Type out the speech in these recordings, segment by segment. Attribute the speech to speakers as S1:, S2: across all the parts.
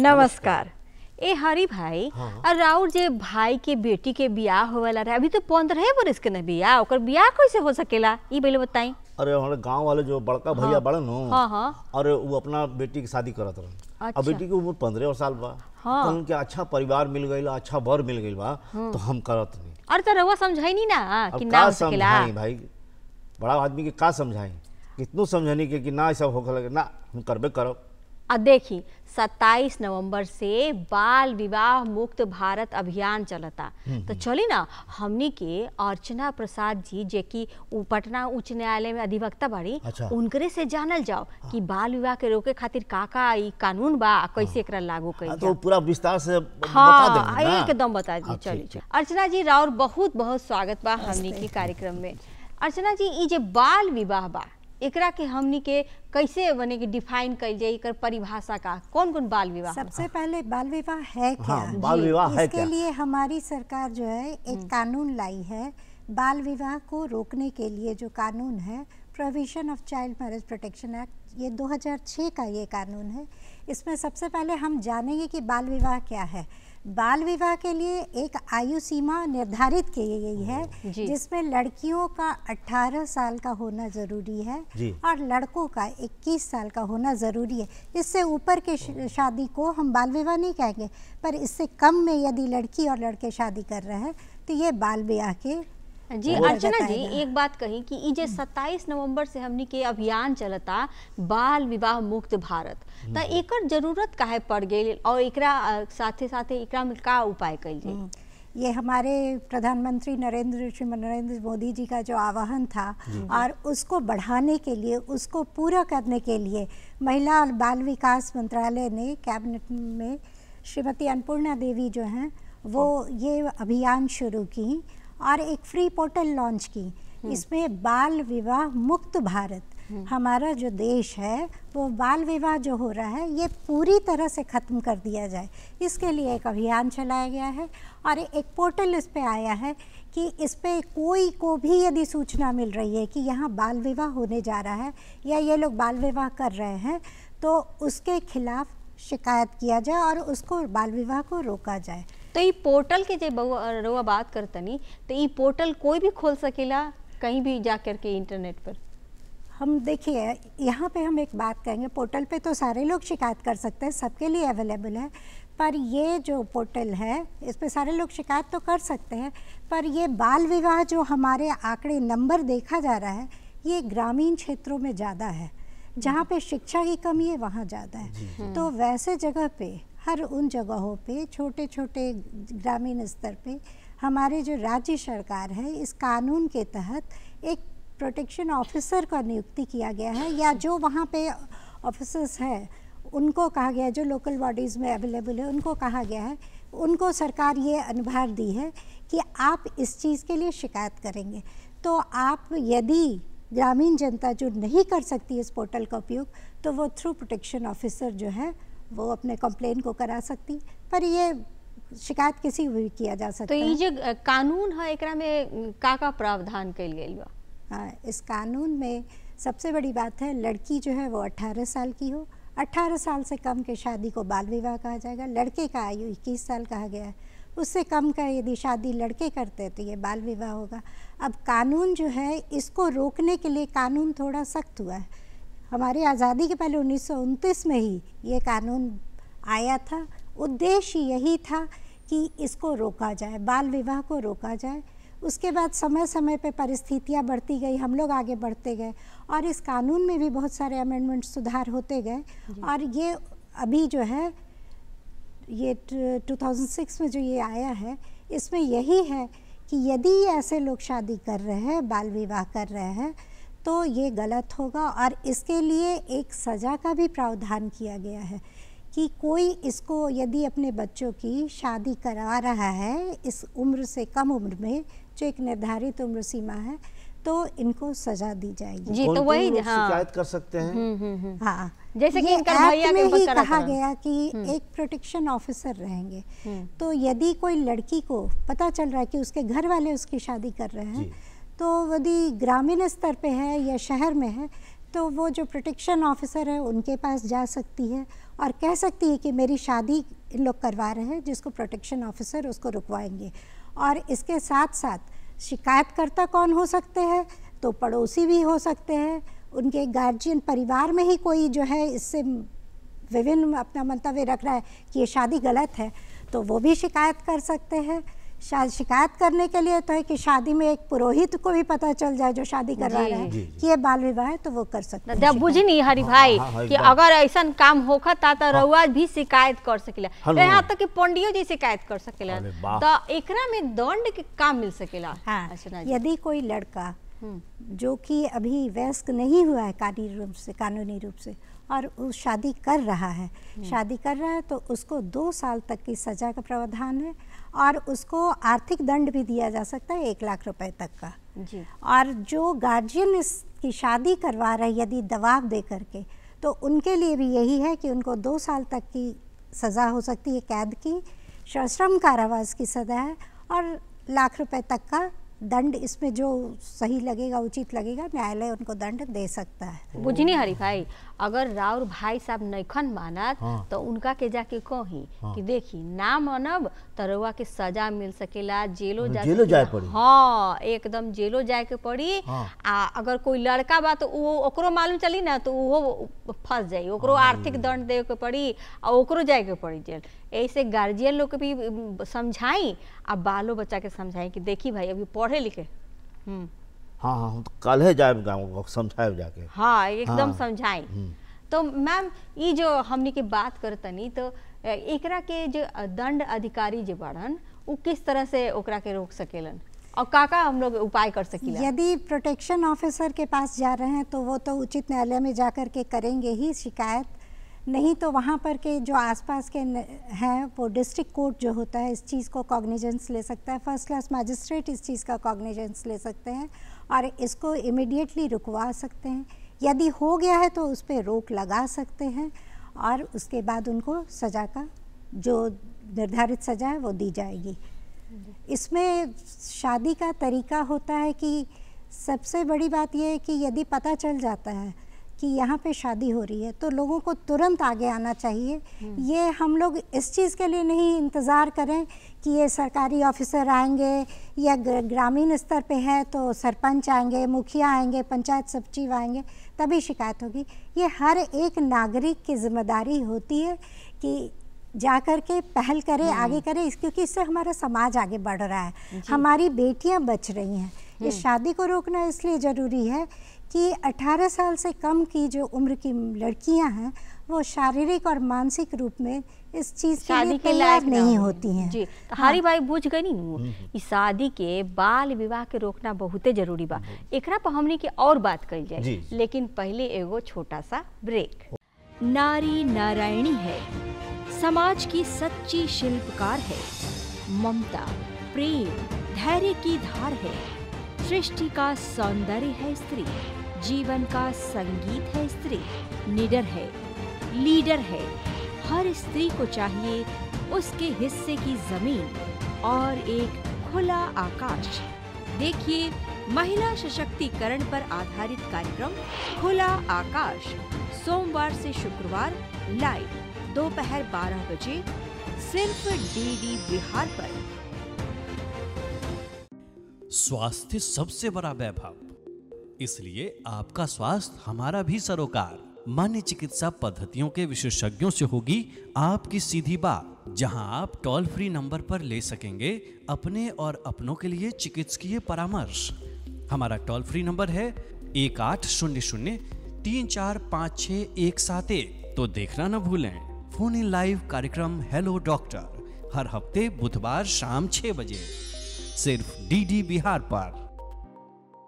S1: नमस्कार। ए हरी भाई,
S2: हाँ।
S1: राउर जे भाई के बेटी के बियाह होवेला रहे, अभी तो 15 बरस के न बियाह, ओकर बियाह कैसे हो सकेला ई पहले बताई।
S2: अरे हमारे गांव वाले जो बड़का भैया बड़े नो,
S1: हाँ।
S2: और वो अपना बेटी की शादी करत रहन।
S1: अच्छा।
S2: अब बेटी की उम्र 15 साल बा।
S1: हाँ।
S2: तो उनके अच्छा परिवार मिल गई, अच्छा बर मिल गई बा, तो हम करत नहीं।
S1: और तो रउआ समझाई नहीं ना कि
S2: अब
S1: ना
S2: का
S1: हो सकेला।
S2: समझाई भाई, बड़ा आदमी के का समझाई, कितनों समझानी के कि ना ऐसा होकर लगे ना हम करबे करब।
S1: अब देखी 27 नवंबर से बाल विवाह मुक्त भारत अभियान चलता। तो चली ना हमनी के अर्चना प्रसाद जी जे की पटना उच्च न्यायालय में अधिवक्ता बाड़ी,
S2: अच्छा।
S1: उनकरे से जानल जाओ कि बाल विवाह के रोके खातिर का ई कानून बा, कैसे एकरा लागू कइल
S2: तो
S1: जाए।
S2: पूरा विस्तार से बता
S1: हाँ,
S2: देंगे ना।
S1: एकदम बता दी।
S2: हाँ,
S1: चलिए
S2: ठीक।
S1: अर्चना जी, राउर बहुत बहुत स्वागत बा हमनी के कार्यक्रम में। अर्चना जी, ई जे बाल विवाह बा एकरा के हमनी के कैसे बने कि डिफाइन कइल जाए, एकर परिभाषा का कौन कौन बाल विवाह बा?
S3: सबसे पहले बाल विवाह है क्या?
S2: हाँ, बाल विवाह है
S3: इसके
S2: क्या?
S3: लिए हमारी सरकार जो है एक कानून लाई है। बाल विवाह को रोकने के लिए जो कानून है, provision of child marriage protection act, ये 2006 का ये कानून है। इसमें सबसे पहले हम जानेंगे कि बाल विवाह क्या है। बाल विवाह के लिए एक आयु सीमा निर्धारित की गई है, जिसमें लड़कियों का 18 साल का होना ज़रूरी है
S2: जी।
S3: और लड़कों का 21 साल का होना ज़रूरी है। इससे ऊपर के शादी को हम बाल विवाह नहीं कहेंगे, पर इससे कम में यदि लड़की और लड़के शादी कर रहे हैं तो ये बाल विवाह के
S1: जी। अर्चना जी, एक बात कही कि ई जे 27 नवंबर से हमनी के अभियान चलता बाल विवाह मुक्त भारत, त एकर जरूरत काहे पड़ गई और एकरा साथे साथे एकरा में का उपाय कइल जाए?
S3: ये हमारे प्रधानमंत्री नरेंद्र मोदी जी का जो आह्वान था और उसको बढ़ाने के लिए, उसको पूरा करने के लिए महिला और बाल विकास मंत्रालय ने कैबिनेट में श्रीमती अन्नपूर्णा देवी जो हैं वो ये अभियान शुरू की और एक फ्री पोर्टल लॉन्च की। इसमें बाल विवाह मुक्त भारत, हमारा जो देश है वो बाल विवाह जो हो रहा है ये पूरी तरह से ख़त्म कर दिया जाए, इसके लिए एक अभियान चलाया गया है। और एक पोर्टल इस पे आया है कि इस पे कोई को भी यदि सूचना मिल रही है कि यहाँ बाल विवाह होने जा रहा है या ये लोग बाल विवाह कर रहे हैं, तो उसके खिलाफ शिकायत किया जाए और उसको बाल विवाह को रोका जाए।
S1: तो ई पोर्टल के जे रउआ बात करतनी, तो ई पोर्टल कोई भी खोल सकेला कहीं भी जा करके इंटरनेट पर?
S3: हम देखिए यहाँ पे हम एक बात कहेंगे, पोर्टल पे तो सारे लोग शिकायत कर सकते हैं, सबके लिए अवेलेबल है, पर ये जो पोर्टल है इस पे सारे लोग शिकायत तो कर सकते हैं, पर ये बाल विवाह जो हमारे आंकड़े नंबर देखा जा रहा है ये ग्रामीण क्षेत्रों में ज़्यादा है, जहाँ पे शिक्षा की कमी है वहाँ ज़्यादा है। तो वैसे जगह पे, हर उन जगहों पे, छोटे छोटे ग्रामीण स्तर पे हमारे जो राज्य सरकार है इस कानून के तहत एक प्रोटेक्शन ऑफिसर का नियुक्ति किया गया है, या जो वहाँ पे ऑफिसर्स हैं उनको कहा गया है, जो लोकल बॉडीज़ में अवेलेबल है उनको कहा गया है, उनको सरकार ये अनुभार दी है कि आप इस चीज़ के लिए शिकायत करेंगे तो आप, यदि ग्रामीण जनता जो नहीं कर सकती इस पोर्टल का उपयोग, तो वो थ्रू प्रोटेक्शन ऑफिसर जो है वो अपने कंप्लेन को करा सकती, पर ये शिकायत किसी भी किया जा सकता है।
S1: तो ये जो कानून है एकरा में का प्रावधान कइल गइल बा?
S3: हाँ, इस कानून में सबसे बड़ी बात है लड़की जो है वो 18 साल की हो, 18 साल से कम के शादी को बाल विवाह कहा जाएगा। लड़के का आयु 21 साल कहा गया है, उससे कम का यदि शादी लड़के करते हैं तो ये बाल विवाह होगा। अब कानून जो है इसको रोकने के लिए कानून थोड़ा सख्त हुआ है। हमारी आज़ादी के पहले 1929 में ही ये कानून आया था, उद्देश्य यही था कि इसको रोका जाए, बाल विवाह को रोका जाए। उसके बाद समय समय पे परिस्थितियाँ बढ़ती गई, हम लोग आगे बढ़ते गए और इस कानून में भी बहुत सारे अमेंडमेंट, सुधार होते गए और ये अभी जो है ये 2006 में जो ये आया है इसमें यही है कि यदि ऐसे लोग शादी कर रहे हैं, बाल विवाह कर रहे हैं, तो ये गलत होगा और इसके लिए एक सज़ा का भी प्रावधान किया गया है कि कोई इसको यदि अपने बच्चों की शादी करा रहा है इस उम्र से कम उम्र में, जो एक निर्धारित उम्र सीमा है, तो इनको सजा दी जाएगी।
S1: जी, तो वही
S2: शिकायत कर सकते हैं।
S3: हाँ,
S1: जैसे कि
S3: इनका भैया में ही कहा गया कि एक प्रोटेक्शन ऑफिसर रहेंगे, तो यदि कोई लड़की को पता चल रहा है कि उसके घर वाले उसकी शादी कर रहे हैं, तो यदि ग्रामीण स्तर पे है या शहर में है, तो वो जो प्रोटेक्शन ऑफिसर है उनके पास जा सकती है और कह सकती है कि मेरी शादी इन लोग करवा रहे हैं, जिसको प्रोटेक्शन ऑफिसर उसको रुकवाएंगे। और इसके साथ साथ शिकायतकर्ता कौन हो सकते हैं, तो पड़ोसी भी हो सकते हैं, उनके गार्जियन, परिवार में ही कोई जो है इससे विभिन्न अपना मंतव्य रख रहा है कि ये शादी गलत है, तो वो भी शिकायत कर सकते हैं। शिकायत करने के लिए तो है कि शादी में एक पुरोहित को भी पता चल जाए जो शादी करवा रहा है कि ये बाल विवाह है, तो वो कर सकते हैं।
S1: जब बुझी नहीं हरी भाई कि अगर ऐसा काम होखता तो रउआ भी शिकायत कर सकेला, यहाँ तक कि पंडियो जी शिकायत कर सकेला, तो एकरा में दंड के काम मिल सकेला।
S3: हाँ, यदि कोई लड़का जो कि अभी वयस्क नहीं हुआ है कानूनी रूप से और वो शादी कर रहा है तो उसको 2 साल तक की सजा का प्रावधान है और उसको आर्थिक दंड भी दिया जा सकता है 1 लाख रुपए तक का जी। और जो गार्जियन इसकी शादी करवा रहा है यदि दबाव दे करके, तो उनके लिए भी यही है कि उनको 2 साल तक की सज़ा हो सकती है, कैद की, सश्रम कारावास की सज़ा है और 1 लाख रुपए तक का दंड। इसमें जो सही लगेगा, उचित लगेगा, न्यायालय उनको दंड दे सकता है।
S1: बुझनी हरी भाई, अगर राउर भाई साहब नैखन मानत तो उनका के जाके कही कि देखी ना मानब तो रउआ के सजा मिल सकेला, जेलो जाए पड़ी। हाँ, एकदम जेलो जाए के पड़ी। अगर कोई लड़का बा तो ओकरो मालूम चली ना तो वो फंस जाई, ओकरो आर्थिक दंड दे के पड़ी और ओकरो जाए के पड़ी जेल। ऐसे गार्जियन लोग के भी समझाई और बालो बच्चा के समझाई कि देखी भाई अभी पढ़े लिखे।
S2: हाँ, तो कल है जाए गाँव समझाए जाके।
S1: हाँ, एकदम समझाई। तो मैम ये जो हमनी की बात करतनी तो एकरा के जो दंड अधिकारी जो बाड़न वो किस तरह से ओकरा के रोक सकेलन और का हम लोग उपाय कर सकेला?
S3: यदि प्रोटेक्शन ऑफिसर के पास जा रहे हैं तो वो तो उचित न्यायालय में जा कर के करेंगे ही शिकायत, नहीं तो वहाँ पर के जो आसपास के हैं वो डिस्ट्रिक्ट कोर्ट जो होता है इस चीज़ को कॉग्निजेंस ले सकता है, फर्स्ट क्लास मैजिस्ट्रेट इस चीज़ का कॉग्निजेंस ले सकते हैं और इसको इमीडिएटली रुकवा सकते हैं। यदि हो गया है तो उस पर रोक लगा सकते हैं और उसके बाद उनको सज़ा का जो निर्धारित सज़ा है वो दी जाएगी। इसमें शादी का तरीका होता है कि सबसे बड़ी बात यह है कि यदि पता चल जाता है कि यहाँ पे शादी हो रही है तो लोगों को तुरंत आगे आना चाहिए। ये हम लोग इस चीज़ के लिए नहीं इंतज़ार करें कि ये सरकारी ऑफिसर आएंगे या ग्रामीण स्तर पे है तो सरपंच आएंगे, मुखिया आएंगे, पंचायत सचिव आएंगे तभी शिकायत होगी। ये हर एक नागरिक की जिम्मेदारी होती है कि जा कर के पहल करे, आगे करे, क्योंकि इससे हमारा समाज आगे बढ़ रहा है, हमारी बेटियां बच रही हैं। इस शादी को रोकना इसलिए ज़रूरी है कि 18 साल से कम की जो उम्र की लड़कियां हैं वो शारीरिक और मानसिक रूप में इस चीज़ के लिए तैयार नहीं होती हैं।
S1: जी, तो हरी भाई बुझ गई नी इस शादी के बाल विवाह के रोकना बहुते जरूरी बा। एकरा पर हमनी के और बात कइल जाए, लेकिन पहले एगो छोटा सा ब्रेक।
S4: नारी नारायणी है, समाज की सच्ची शिल्पकार है, ममता, प्रेम, धैर्य की धार है, सृष्टि का सौंदर्य है स्त्री, जीवन का संगीत है स्त्री, निडर है, लीडर है। हर स्त्री को चाहिए उसके हिस्से की जमीन और एक खुला आकाश। देखिए महिला सशक्तिकरण पर आधारित कार्यक्रम खुला आकाश सोमवार से शुक्रवार लाइव दोपहर 12 बजे सिर्फ डीडी बिहार पर।
S5: स्वास्थ्य सबसे बड़ा वैभव, इसलिए आपका स्वास्थ्य हमारा भी सरोकार। मान्य चिकित्सा पद्धतियों के विशेषज्ञों से होगी आपकी सीधी बात, जहां आप टोल फ्री नंबर पर ले सकेंगे अपने और अपनों के लिए चिकित्सकीय परामर्श। हमारा टोल फ्री नंबर है 1800-3456-171। तो देखना न भूलें फोन इन लाइव कार्यक्रम हेलो डॉक्टर हर हफ्ते बुधवार शाम 6 बजे सिर्फ डीडी बिहार पर।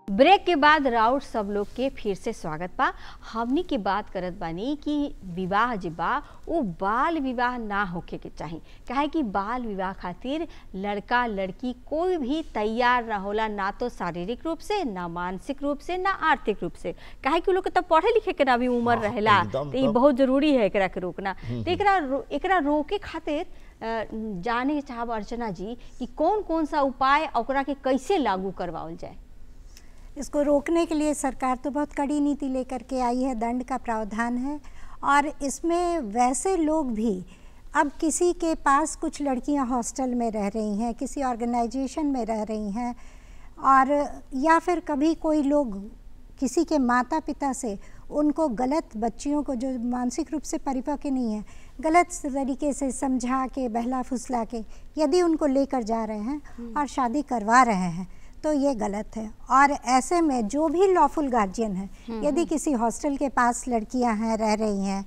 S1: ब्रेक के बाद राउट सब लोग के फिर से स्वागत बा। हमनी की बात करत बानी कि विवाह जे बा वो बाल विवाह ना होके के चाहिए, काहे कि बाल विवाह खातिर लड़का लड़की कोई भी तैयार ना होला, ना तो शारीरिक रूप से, ना मानसिक रूप से, ना आर्थिक रूप से। काहे कि लोग तो पढ़े लिखे के ना भी उम्र रहेला, तो ये बहुत जरूरी है एकरा के रोकना। तो एकरा रोके खातिर जाने चाहब अर्चना जी कि कौन कौन सा उपाय ओकरा के कैसे लागू करवाओल जाए?
S3: इसको रोकने के लिए सरकार तो बहुत कड़ी नीति लेकर के आई है, दंड का प्रावधान है। और इसमें वैसे लोग भी, अब किसी के पास कुछ लड़कियां हॉस्टल में रह रही हैं, किसी ऑर्गेनाइजेशन में रह रही हैं, और या फिर कभी कोई लोग किसी के माता पिता से उनको गलत, बच्चियों को जो मानसिक रूप से परिपक्व नहीं है, गलत तरीके से समझा के, बहला फुसला के यदि उनको लेकर जा रहे हैं और शादी करवा रहे हैं तो ये गलत है। और ऐसे में जो भी लॉफुल गार्जियन है, यदि किसी हॉस्टल के पास लड़कियां हैं, रह रही हैं,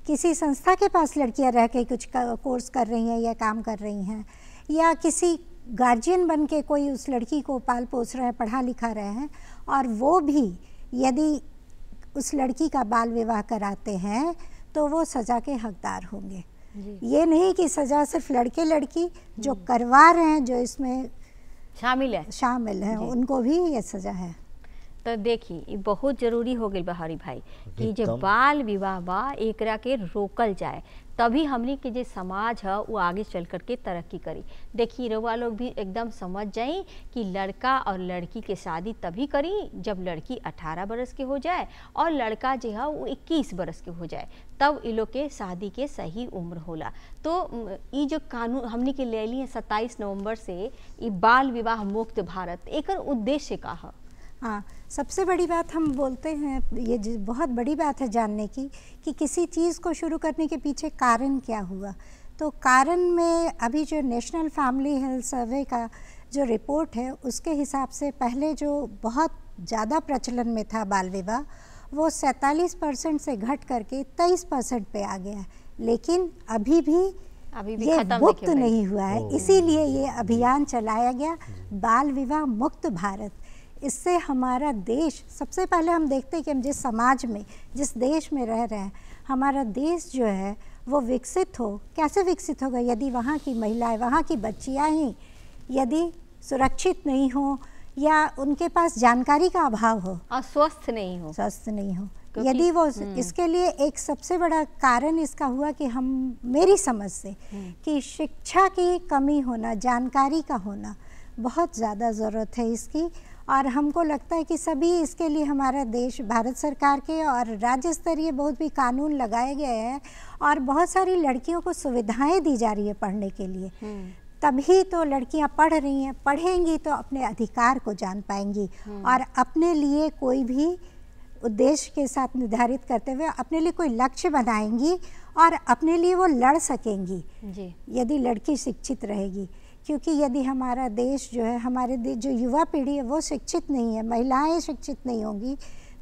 S3: किसी संस्था के पास लड़कियां रह के कुछ कोर्स कर रही हैं या काम कर रही हैं, या किसी गार्जियन बन के कोई उस लड़की को पाल पोस रहे हैं, पढ़ा लिखा रहे हैं, और वो भी यदि उस लड़की का बाल विवाह कराते हैं तो वो सज़ा के हकदार होंगे। ये नहीं कि सज़ा सिर्फ लड़के लड़की जो करवा रहे हैं, जो इसमें शामिल हैं, उनको भी ये सज़ा है।
S1: तो देखिए ये बहुत जरूरी हो गई बहारी भाई कि जो बाल विवाह बा एकरा के रोकल जाए, तभी हमनी के जो समाज है वो आगे चल कर के तरक्की करी। देखिए रउआ लोग भी एकदम समझ जाई कि लड़का और लड़की के शादी तभी करी जब लड़की 18 बरस के हो जाए और लड़का जो है वो 21 बरस के हो जाए, तब इन लोग के शादी के सही उम्र होला। तो ये जो कानून हमनी के ले ली है 27 नवंबर से, ये बाल विवाह मुक्त भारत, एक उद्देश्य का है।
S3: हाँ, सबसे बड़ी बात हम बोलते हैं, ये बहुत बड़ी बात है जानने की कि किसी चीज़ को शुरू करने के पीछे कारण क्या हुआ। तो कारण में अभी जो नेशनल फैमिली हेल्थ सर्वे का जो रिपोर्ट है उसके हिसाब से पहले जो बहुत ज़्यादा प्रचलन में था बाल विवाह, वो 47% से घट करके 23% पे आ गया है, लेकिन अभी भी ये मुक्त नहीं हुआ है। इसीलिए ये अभियान चलाया गया, बाल विवाह मुक्त भारत। इससे हमारा देश, सबसे पहले हम देखते हैं कि हम जिस समाज में, जिस देश में रह रहे हैं, हमारा देश जो है वो विकसित हो। कैसे विकसित होगा? यदि वहाँ की महिलाएं, वहाँ की बच्चियाँ ही यदि सुरक्षित नहीं हो या उनके पास जानकारी का अभाव हो
S1: और स्वस्थ नहीं हो,
S3: यदि वो, इसके लिए एक सबसे बड़ा कारण इसका हुआ कि हम, मेरी समझ से, कि शिक्षा की कमी होना, जानकारी का होना बहुत ज़्यादा ज़रूरत है इसकी। और हमको लगता है कि सभी इसके लिए, हमारा देश, भारत सरकार के और राज्य स्तरीय बहुत भी कानून लगाए गए हैं और बहुत सारी लड़कियों को सुविधाएं दी जा रही है पढ़ने के लिए। तभी तो लड़कियां पढ़ रही हैं, पढ़ेंगी तो अपने अधिकार को जान पाएंगी और अपने लिए कोई भी उद्देश्य के साथ निर्धारित करते हुए अपने लिए कोई लक्ष्य बनाएंगी और अपने लिए वो लड़ सकेंगी यदि लड़की शिक्षित रहेगी। क्योंकि यदि हमारा देश जो है, हमारे जो युवा पीढ़ी है वो शिक्षित नहीं है, महिलाएं शिक्षित नहीं होंगी,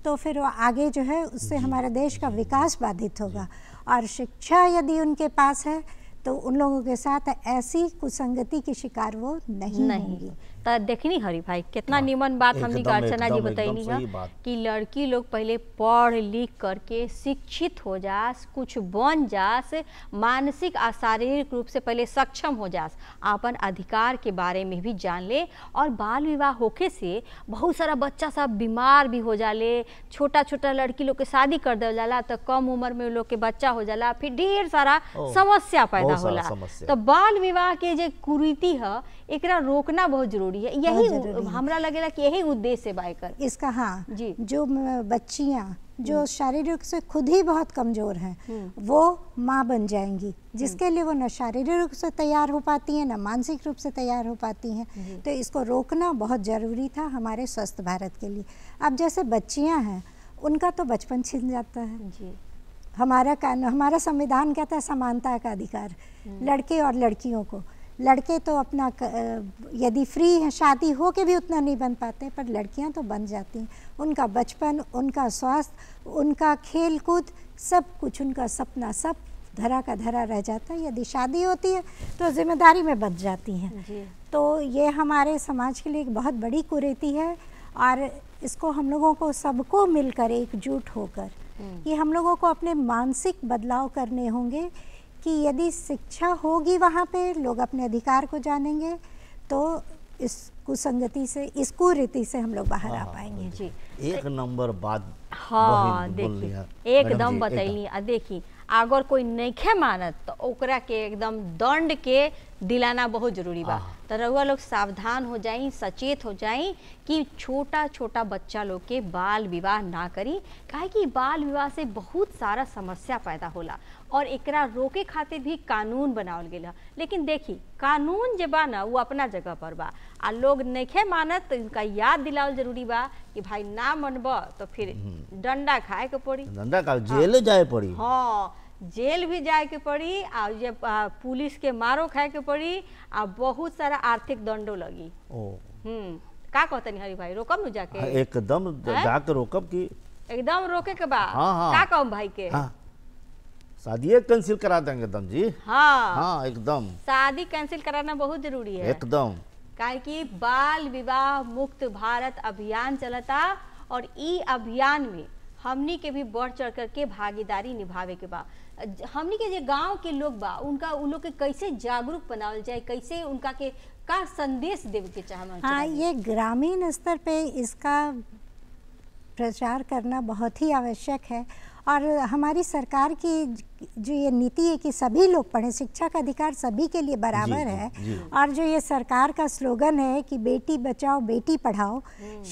S3: तो फिर वो आगे जो है उससे हमारे देश का विकास बाधित होगा। और शिक्षा यदि उनके पास है तो उन लोगों के साथ ऐसी कुसंगति की शिकार वो नहीं होंगी।
S1: तो देखनी हरी भाई कितना निमन बात हमने अर्चना जी बताई है कि लड़की लोग पहले पढ़ लिख करके शिक्षित हो जास, कुछ बन जास, मानसिक और शारीरिक रूप से पहले सक्षम हो जास, अपन अधिकार के बारे में भी जान ले। और बाल विवाह होके से बहुत सारा बच्चा सब बीमार भी हो जाले, छोटा छोटा लड़की लोग के शादी कर दे जाला तो कम उम्र में लोग के बच्चा हो जाला, फिर ढेर सारा समस्या पैदा होला। तो बाल विवाह के जो कुरीति है एकरा रोकना बहुत जरूरी है। यही हमरा लगेला कि यही उद्देश्य है बाइकर
S3: इसका। हाँ जी, जो बच्चियां जो शारीरिक रूप से खुद ही बहुत कमजोर हैं वो माँ बन जाएंगी, जिसके लिए वो न शारीरिक रूप से तैयार हो पाती हैं न मानसिक रूप से तैयार हो पाती हैं। तो इसको रोकना बहुत ज़रूरी था हमारे स्वस्थ भारत के लिए। अब जैसे बच्चियां हैं उनका तो बचपन छिन जाता है जी। हमारा संविधान कहता है समानता का अधिकार, लड़के और लड़कियों को। लड़के तो अपना यदि फ्री हैं, शादी हो के भी उतना नहीं बन पाते, पर लड़कियां तो बन जाती हैं। उनका बचपन, उनका स्वास्थ्य, उनका खेल कूद, सब कुछ, उनका सपना सब धरा का धरा रह जाता है। यदि शादी होती है तो जिम्मेदारी में बच जाती हैं। तो ये हमारे समाज के लिए एक बहुत बड़ी कुरीति है और इसको हम लोगों को सबको मिलकर एकजुट होकर ये हम लोगों को अपने मानसिक बदलाव करने होंगे कि यदि शिक्षा होगी वहाँ पे लोग अपने अधिकार को जानेंगे तो इस कुसंगति से, इस कुरीति से हम लोग बाहर आ पाएंगे जी।
S2: एक नंबर बात
S1: हाँ देखिए एकदम बताइए। देखिए अगर कोई नइखे मानत तो ओकरा के एकदम दंड के दिलाना बहुत जरूरी बा। तो रउआ लोग सावधान हो जाई, सचेत हो जाई कि छोटा छोटा बच्चा लोग के बाल विवाह ना करी, काहे कि बाल विवाह से बहुत सारा समस्या पैदा होला और एकरा रोके खातिर भी कानून बनावल गेल है। लेकिन देखी कानून जे बा ना वो अपना जगह पर बा, आ लोग नइखे मानत तो इनका याद दिलावल जरूरी बा कि भाई ना मनब तो फिर डंडा खाए के पड़ी,
S2: धंधा का जेल जाए पड़ी।
S1: हाँ जेल भी जाए के पड़ी, आ जे पुलिस के मारो खाए के पड़ी, आ बहुत सारा आर्थिक दंडो लगी।
S2: ओ
S1: का कहतनी हरी भाई, रोकम नु जाके?
S2: एकदम जाके रोकब की
S1: एकदम रोके के बा।
S2: हाँ।
S1: का कहम भाई के?
S2: हाँ शादी कैंसिल करा देंगे एकदम जी। हाँ एकदम
S1: शादी कैंसिल कराना बहुत जरूरी है
S2: एकदम,
S1: काहे कि बाल विवाह मुक्त भारत अभियान चलता और ई अभियान में हमनी के भी बढ़ चढ़ करके भागीदारी निभावे के बा। हमनी के जे गांव के लोग बा उनका उन लोग के कैसे जागरूक बनावल जाए, कैसे उनका के का संदेश देवे के चाहना।
S3: हाँ, ये ग्रामीण स्तर पे इसका प्रचार करना बहुत ही आवश्यक है और हमारी सरकार की जो ये नीति है कि सभी लोग पढ़ें, शिक्षा का अधिकार सभी के लिए बराबर है। और जो ये सरकार का स्लोगन है कि बेटी बचाओ बेटी पढ़ाओ,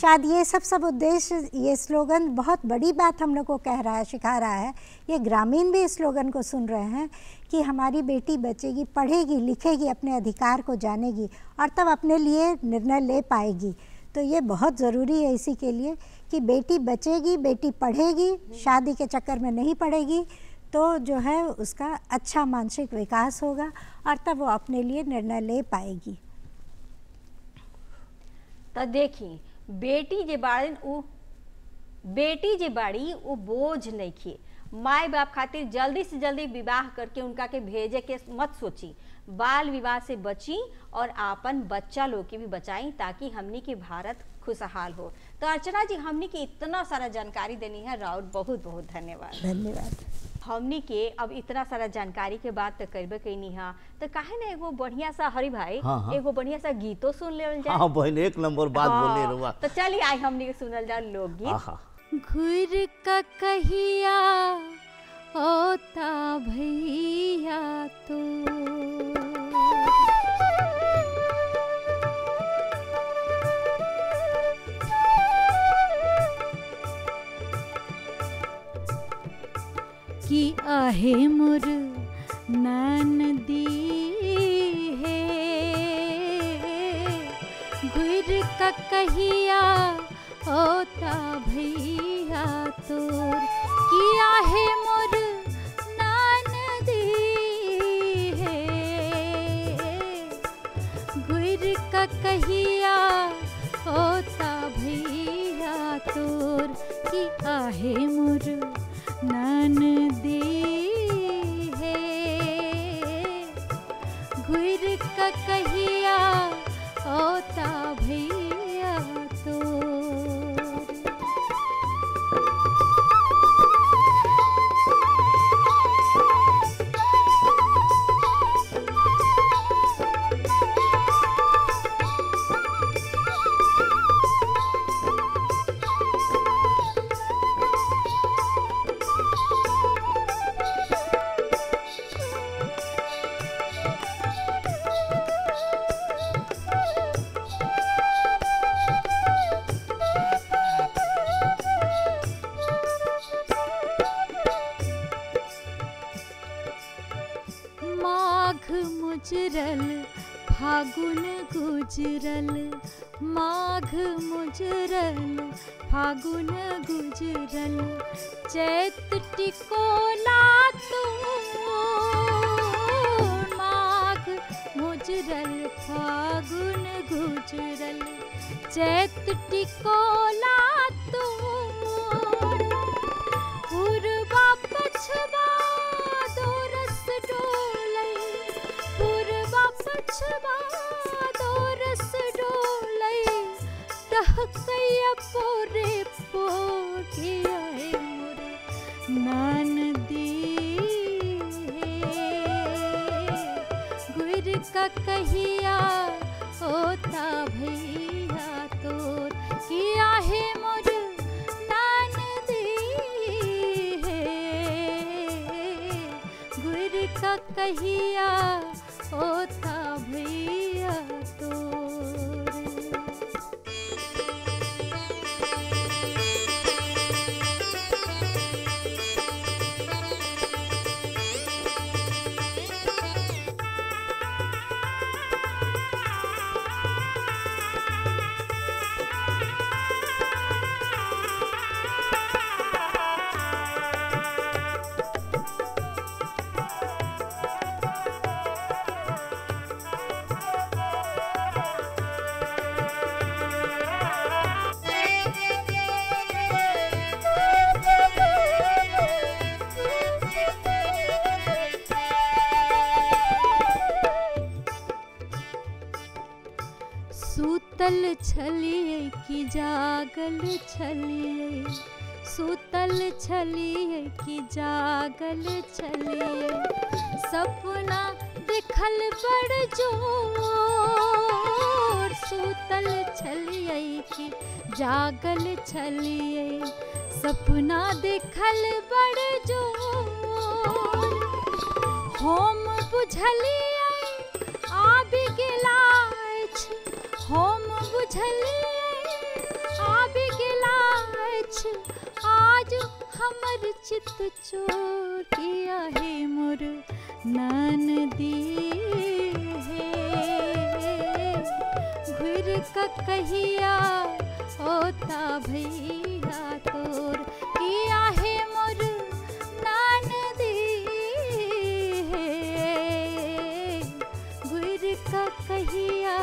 S3: शायद ये सब उद्देश्य, ये स्लोगन बहुत बड़ी बात हम लोग को कह रहा है, सिखा रहा है। ये ग्रामीण भी इस स्लोगन को सुन रहे हैं कि हमारी बेटी बचेगी, पढ़ेगी, लिखेगी, अपने अधिकार को जानेगी और तब अपने लिए निर्णय ले पाएगी। तो ये बहुत ज़रूरी है इसी के लिए कि बेटी बचेगी, बेटी पढ़ेगी, शादी के चक्कर में नहीं पड़ेगी, तो जो है उसका अच्छा मानसिक विकास होगा और तब वो अपने लिए निर्णय ले पाएगी।
S1: तो देखी बेटी जे बाड़ी उ बोझ नहीं खे, माई बाप खातिर जल्दी से जल्दी विवाह करके उनका के भेजे के मत सोची, बाल विवाह से बची और आपन बच्चा लोग की भी बचाई ताकि हमनी के भारत खुशहाल हो। तो अर्चना जी हमनी के इतना सारा जानकारी देनी है, राउत बहुत बहुत धन्यवाद।
S3: धन्यवाद।
S1: हमनी के अब इतना सारा जानकारी के बाद तो करबे कैनी है, तो काहे ना एगो बढ़िया सा हरी भाई एगो बढ़िया सा गीतो सुन लेवल जाए।
S2: हाँ बहन एक नंबर बात बोलने रहुआ।
S1: तो चलिए आई हमनी के सुनल जाए लोकगीत।
S4: घुर का कहिया होता भैया तो कि आहे मोर ननदी है, घुर का कहिया होता भैया तोर, कि आहे मोर ननदी है, घुर का कहिया होता भैया तोर, कि आहे मोर ननदी है, घुर का कहिया होता भैया तो। मुजरल फागुन गुजरल, माघ मुजरल फागुन गुजरल, चैत टिकोला तू, माघ मुजरल फागुन गुजरल, चैत टिकोला तू, पूर्वा पछवा दो रस डोलै, पूर्वा पछवा दो रस डोलै, टहकैया पोरे पोगिया मोर ननदी गुर का कहिया होता भैया तोर, किया है मोर ननदी कहिया होता भैया तोर। सूतल छलिए कि जागल छलिए, सूतल छलिए कि जागल छलिए, सपना देखल बड़ जोर। सूतल छलिए कि जागल छलिए, सपना देखल बड़ जोर। हम बुझलिए आबि गेला अछि, हम बुझलिए आबि गेला अछि, आज हमर चित चोर। किया हे मोर ननदी हे, घुर क कहिया होता भैया तोर। किया हे मोर ननदी हे, घुर क कहिया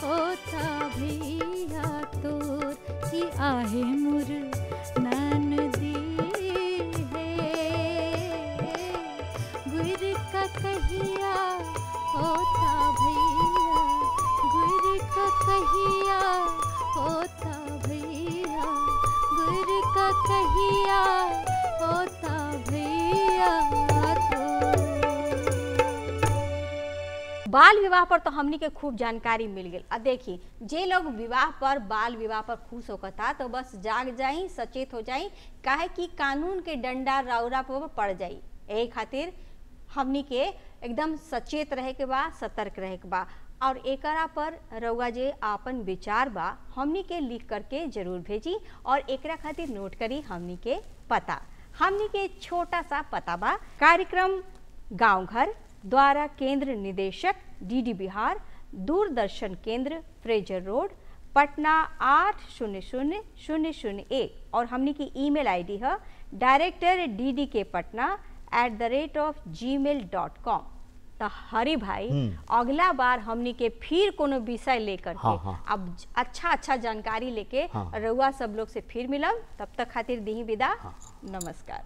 S4: होता भैया तोर। कि आहे मोर ननदी हे, गुर का कहिया होता भैया, गुर का कहिया होता भैया, गुर का कहिया होता भैया तोर।
S1: बाल विवाह पर तो हमनी के खूब जानकारी मिल गई। अब देखी जे लोग विवाह पर, बाल विवाह पर खुश होकर तो बस जाग जाई, सचेत हो जाई, काहे कि कानून के डंडा रौरा पर पड़ जाई। यही खातिर हमनी के एकदम सचेत रहे के बा, सतर्क रहे के बा। और एकरा पर रउआ जे आपन विचार बा हमनी के लिख करके जरूर भेजी। और एकरा खातिर नोट करी हमनी के पता। हमनी के छोटा सा पता बा, कार्यक्रम गांव घर, द्वारा केंद्र निदेशक डीडी बिहार, दूरदर्शन केंद्र फ्रेजर रोड, पटना 800001। और हमनी की ईमेल आईडी है directordkpatna@gmail.com। तो हरी भाई अगला बार हमनी के फिर कोनो विषय लेकर के अब अच्छा जानकारी लेके रउआ सब लोग से फिर मिलब। तब तक खातिर दी विदा। नमस्कार।